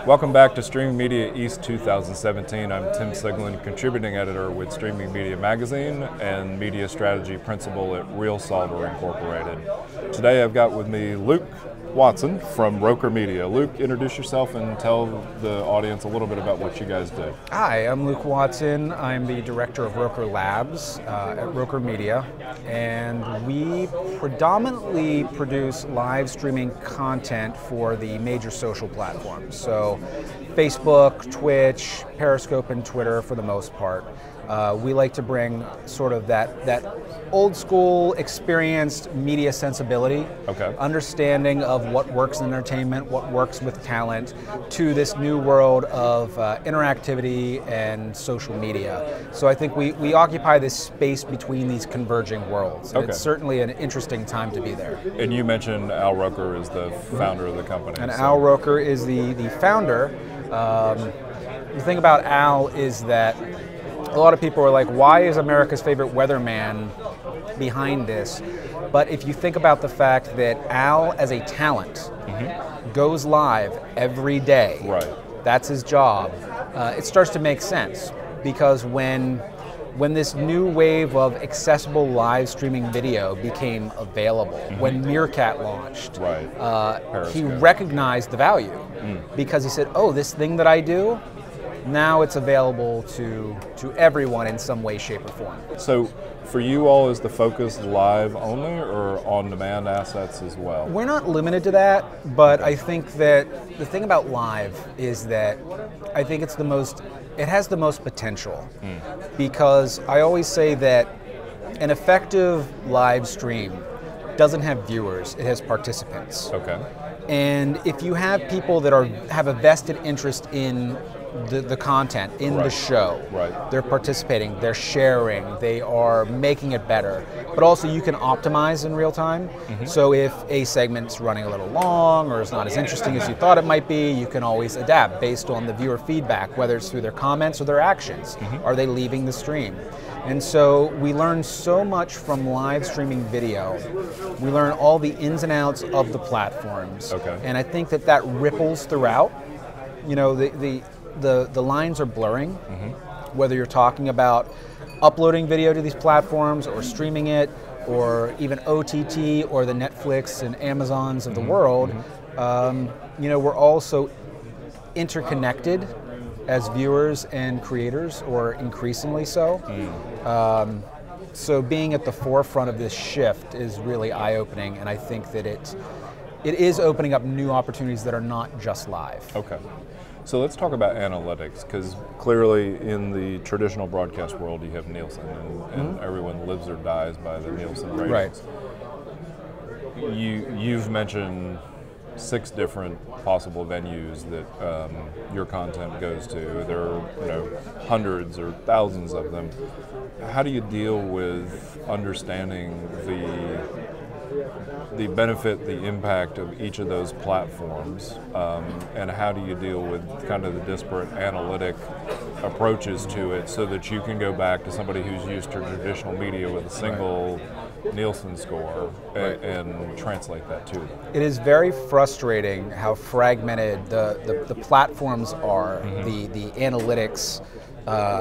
Welcome back to Streaming Media East 2017. I'm Tim Siglin, contributing editor with Streaming Media Magazine and media strategy principal at RealSolver Incorporated. Today I've got with me Luke Watson from Roker Media. Luke, introduce yourself and tell the audience a little bit about what you guys do. Hi, I'm Luke Watson. I'm the director of Roker Labs at Roker Media, and we predominantly produce live streaming content for the major social platforms. So Facebook, Twitch, Periscope, and Twitter for the most part. We like to bring sort of that old school, experienced media sensibility, understanding of what works in entertainment, what works with talent, to this new world of interactivity and social media. So I think we occupy this space between these converging worlds. It's certainly an interesting time to be there. And you mentioned Al Roker is the founder of the company. And Al Roker is the founder. The thing about Al is that a lot of people are like, why is America's favorite weatherman behind this? But if you think about the fact that Al, as a talent, goes live every day, that's his job, it starts to make sense. Because when this new wave of accessible live streaming video became available, when Meerkat launched, he recognized the value. Because he said, oh, this thing that I do, now it's available to everyone in some way, shape, or form. So for you all, is the focus live only or on-demand assets as well? We're not limited to that, but I think that the thing about live is that I think it has the most potential. Because I always say that an effective live stream doesn't have viewers, it has participants. And if you have people that have a vested interest in the content, in the show, they're participating, they're sharing, they are making it better. But also you can optimize in real time. So if a segment's running a little long or is not as interesting as you thought it might be, you can always adapt based on the viewer feedback, whether it's through their comments or their actions. Are they leaving the stream? And so we learn so much from live streaming video. We learn all the ins and outs of the platforms. And I think that ripples throughout. You know, the lines are blurring, whether you're talking about uploading video to these platforms or streaming it, or even OTT or the Netflix and Amazons of the world. You know, we're all so interconnected as viewers and creators, or increasingly so. So being at the forefront of this shift is really eye-opening, and I think that it is opening up new opportunities that are not just live. So let's talk about analytics, because clearly in the traditional broadcast world you have Nielsen, and everyone lives or dies by the Nielsen ratings. You've mentioned 6 different possible venues that your content goes to. There are hundreds or thousands of them. How do you deal with understanding the benefit, the impact of each of those platforms, and how do you deal with kind of the disparate analytic approaches to it so that you can go back to somebody who's used to traditional media with a single Nielsen score and translate that to them? It is very frustrating how fragmented the platforms are, the analytics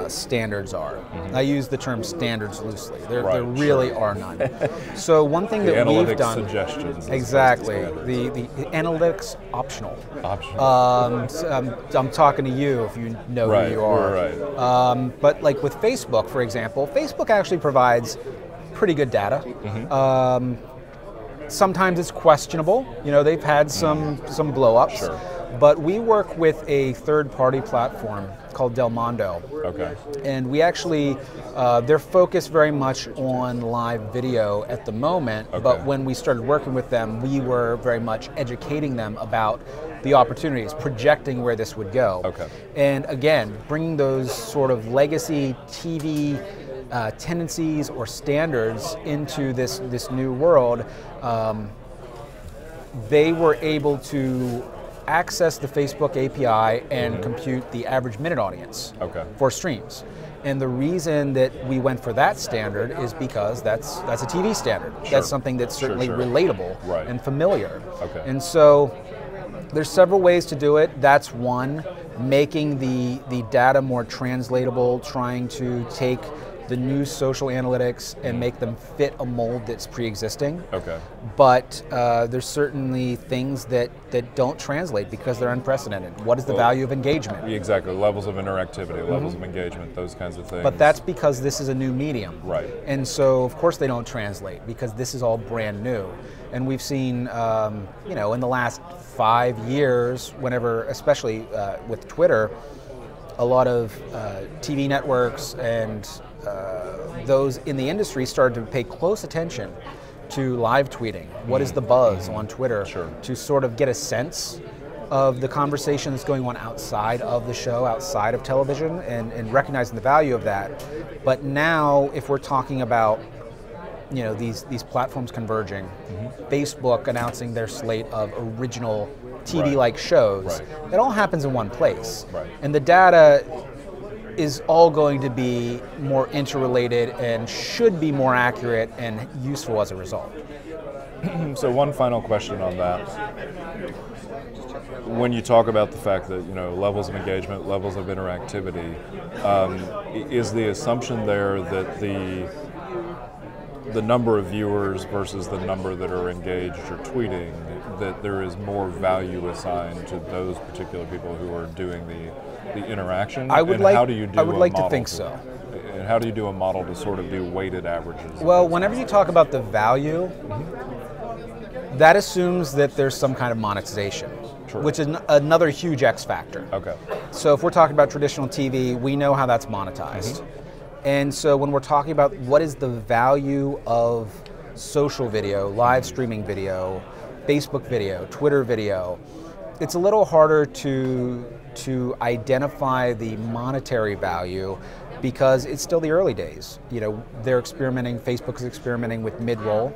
standards are. I use the term standards loosely. There really are none. So one thing that we've done, suggestions, exactly, the analytics optional. I'm talking to you if you know who you are. But like with Facebook, for example, Facebook actually provides pretty good data. Sometimes it's questionable. You know, they've had some blow-ups. But we work with a third-party platform called Del Mondo. And we actually, they're focused very much on live video at the moment, but when we started working with them, we were very much educating them about the opportunities, projecting where this would go. And again, bringing those sort of legacy TV tendencies or standards into this new world, they were able to access the Facebook API and compute the average minute audience for streams. And the reason that we went for that standard is because that's a TV standard. That's something that's certainly relatable and familiar. And so There's several ways to do it. That's one. Making the data more translatable, trying to take the new social analytics and make them fit a mold that's pre-existing. Okay. But there's certainly things that don't translate because they're unprecedented. What is the value of engagement? Exactly, levels of interactivity, levels of engagement, those kinds of things. But that's because this is a new medium. Right. And so, of course, they don't translate because this is all brand new. And we've seen, in the last 5 years, whenever, especially with Twitter, a lot of TV networks and those in the industry started to pay close attention to live tweeting. What is the buzz on Twitter? Sure. To sort of get a sense of the conversation that's going on outside of the show, outside of television, and recognizing the value of that. But now, if we're talking about these platforms converging, Facebook announcing their slate of original TV-like shows, it all happens in one place. Right. And the data is all going to be more interrelated and should be more accurate and useful as a result. So one final question on that. When you talk about the fact that, levels of engagement, levels of interactivity, is the assumption there that the number of viewers versus the number that are engaged or tweeting, that there is more value assigned to those particular people who are doing the interaction? How do you do I would like to think so. And how do you do a model to sort of do weighted averages? Well, whenever you talk about the value, that assumes that there's some kind of monetization, which is another huge X factor. Okay. So if we're talking about traditional TV, we know how that's monetized. And so when we're talking about what is the value of social video, live streaming video, Facebook video, Twitter video, it's a little harder to identify the monetary value because it's still the early days. They're experimenting, Facebook's experimenting with mid-roll.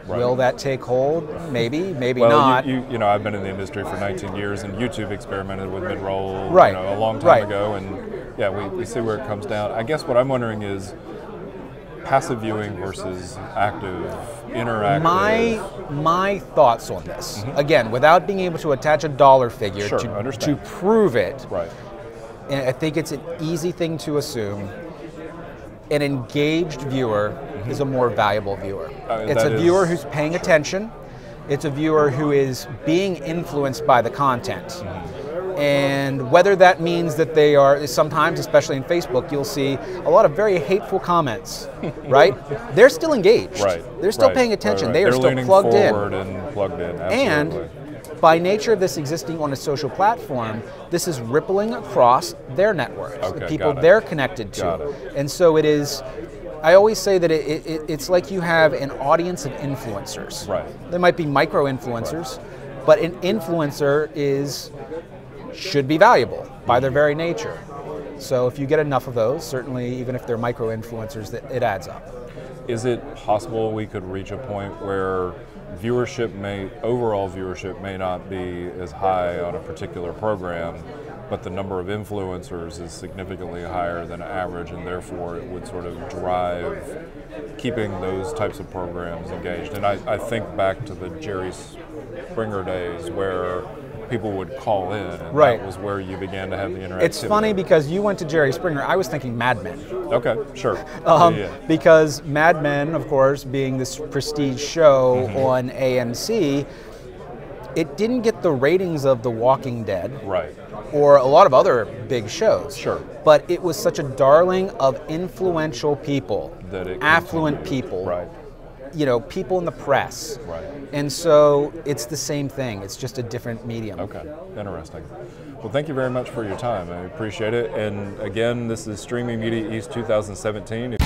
Will that take hold? Maybe, maybe not. I've been in the industry for 19 years and YouTube experimented with mid-roll a long time ago, and we see where it comes down. I guess what I'm wondering is passive viewing versus active, interactive. My thoughts on this, again, without being able to attach a dollar figure to prove it, and I think it's an easy thing to assume, an engaged viewer is a more valuable viewer. It's a viewer who's paying attention. It's a viewer who is being influenced by the content. And whether that means that they are, sometimes, especially in Facebook, you'll see a lot of very hateful comments, right? They're still engaged. They're still paying attention. They are still plugged in. And plugged in, absolutely. And by nature of this existing on a social platform, this is rippling across their networks, the people they're connected to. And so it is, I always say that it's like you have an audience of influencers. There might be micro-influencers, but an influencer should be valuable by their very nature. So if you get enough of those, certainly even if they're micro-influencers, it adds up. Is it possible we could reach a point where overall viewership may not be as high on a particular program, but the number of influencers is significantly higher than average, and therefore it would sort of drive keeping those types of programs engaged? And I think back to the Jerry Springer days where people would call in, and that was where you began to have the interactivity. It's funny because you went to Jerry Springer. I was thinking Mad Men. Okay, sure. Because Mad Men, of course, being this prestige show on AMC, it didn't get the ratings of The Walking Dead. Or a lot of other big shows. But it was such a darling of influential people, affluent people. People in the press. And so it's the same thing. It's just a different medium. Okay, interesting. Well, thank you very much for your time. I appreciate it. And again, this is Streaming Media East 2017.